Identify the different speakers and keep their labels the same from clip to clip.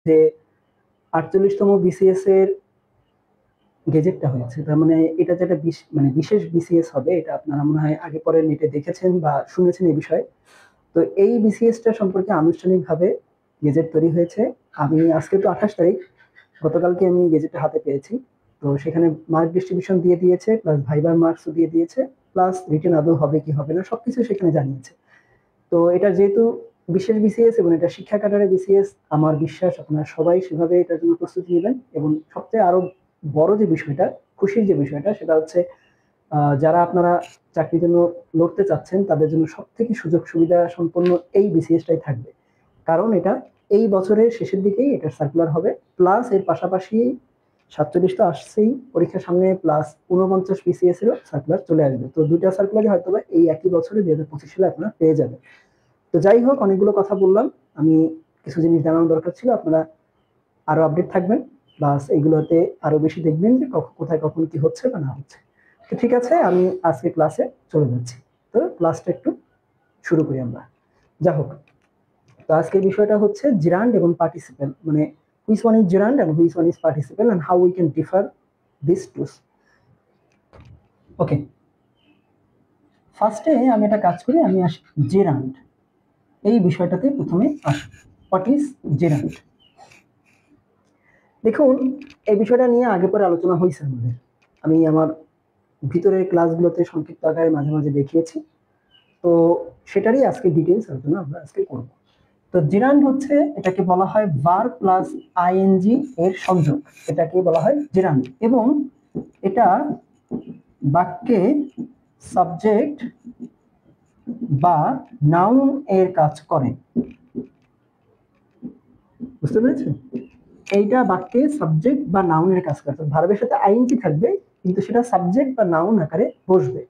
Speaker 1: যে 48তম বিসিএস এর গেজেটটা হয়েছে। তার মানে এটা যেটা বিশেষ বিসিএস হবে, এটা আপনারা মনে হয় আগে পরে নেটে দেখেছেন বা শুনেছেন এই বিষয়ে। তো এই বিসিএসটা সম্পর্কে আনুষ্ঠানিকভাবে গেজেট তৈরি হয়েছে। আমি আজকে তো 28 তারিখ, গতকালকে আমি গেজেটটা হাতে পেয়েছি। তো সেখানে মার্ক ডিস্ট্রিবিউশন দিয়ে দিয়েছে, প্লাস ভাইবার মার্কসও দিয়ে দিয়েছে, প্লাস রিটেন আদৌ হবে কি হবে না সবকিছু সেখানে জানিয়েছে। তো এটা যেহেতু বিশেষ বিসিএস এবং এটা শিক্ষা ক্যাডারের বিসিএস, আমার বিশ্বাস আপনারা সবাই সেভাবে এটার জন্য প্রস্তুতি নেবেন। এবং সবচেয়ে আরো বড় যে বিষয়টা, খুশির যে বিষয়টা, সেটা হচ্ছে যারা আপনারা চাকরির জন্য লড়তে চাচ্ছেন তাদের জন্য সব থেকে সুযোগ সুবিধা সম্পন্ন এই বিসিএসটাই থাকবে। কারণ এটা এই বছরের শেষের দিকেই এটা সার্কুলার হবে, প্লাস এর পাশাপাশি 47 তো আসছেই পরীক্ষার সামনে, প্লাস 49 বিসিএস এরও সার্কুলার চলে আসবে। তো দুইটা সার্কুলারই হয়তো এই একই বছরে 2025 সালে আপনারা পেয়ে যাবেন। তো যাই হোক, অনেকগুলো কথা বললাম, আমি কিছু জিনিস জানানো দরকার ছিল। আপনারা আরো আপডেট থাকবেন, প্লাস এগুলোতে আরো বেশি দেখবেন যে কোথায় কখন কি হচ্ছে বা না হচ্ছে। তো ঠিক আছে, আমি আজকে ক্লাসে চলে যাচ্ছি। তো ক্লাসটা একটু শুরু করি আমরা। যা হোক, তো আজকের বিষয়টা হচ্ছে জিরান্ড এবং পার্টিসিপেল, মানে হুইচ ওয়ান ইজ জিরান্ড এবং which one is participle and how we can differ this two. Okay, ফার্স্টে আমি একটা কাজ করি, আমি আসি জিরান্ড এই বিষয়টাতে প্রথমে আসি। What is জিরান্ড? দেখুন, এই বিষয়টা নিয়ে আগে পরে আলোচনা হয়েছে আমাদের, আমি আমার ভিতরের ক্লাসগুলোতে সংক্ষিপ্ত আকারে মাঝে মাঝে দেখিয়েছি। তো সেটারই আজকে ডিটেইলস আলোচনা আমরা আজকে করব। তো জিরান্ড হচ্ছে, এটাকে বলা হয় ভার্ব প্লাস আইএনজি এর সংযোগ, এটাকে বলা হয় জিরান্ড। এবং এটা বাক্যে সাবজেক্ট বা নাউন এর কাজ করে। বুঝতে পেরেছেন? এইটা বাক্যে সাবজেক্ট বা নাউনের কাজ করে। ভার্বের সাথে আইএনজি থাকবে, কিন্তু সেটা সাবজেক্ট বা নাউন আকারে বসবে।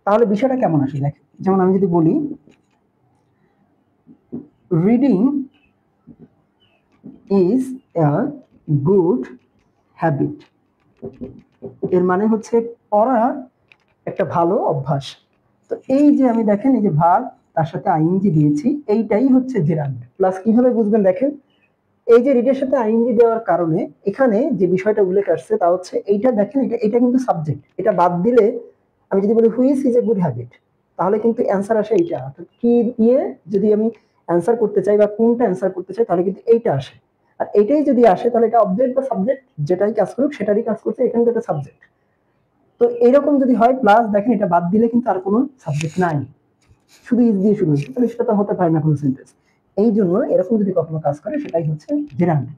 Speaker 1: তাহলে বিষয়টা কেমন আসে দেখেন, যেমন আমি যদি বলি reading is a good habit, এর মানে হচ্ছে পড়া একটা ভালো অভ্যাস। তো এই যে আমি দেখেন, এই যে ভার্ব তার সাথে আইএনজি দিয়েছি, এইটাই হচ্ছে জিরান্ড। প্লাস কিভাবে বুঝবেন দেখেন, এই যে রিডের সাথে আইএনজি দেওয়ার কারণে এখানে যে বিষয়টা উল্লেখ আসছে তা হচ্ছে এইটা দেখেন, এটা কিন্তু সাবজেক্ট, এটা বাদ দিলে আমি যদি বলি which is a good habit, তাহলে কিন্তু অ্যান্সার আসে এইটা। অর্থাৎ কি দিয়ে যদি আমি অ্যান্সার করতে চাই বা কোনটা অ্যান্সার করতে চাই, তাহলে কিন্তু এইটা আসে। আর এইটাই যদি আসে, তাহলে এটা অবজেক্ট বা সাবজেক্ট যেটাই কাজ করুক সেটারই কাজ করছে, এখানে তো একটা সাবজেক্ট। তো এরকম যদি হয়, প্লাস দেখেন এটা বাদ দিলে কিন্তু আর কোনো সাবজেক্ট নাই, শুধু ইজ দিয়ে শুরু হচ্ছে, তাহলে সেটা তো হতে পারে না কোনো সেন্টেন্স। এই জন্য এরকম যদি কখনো কাজ করে, সেটাই হচ্ছে জিরান্ড।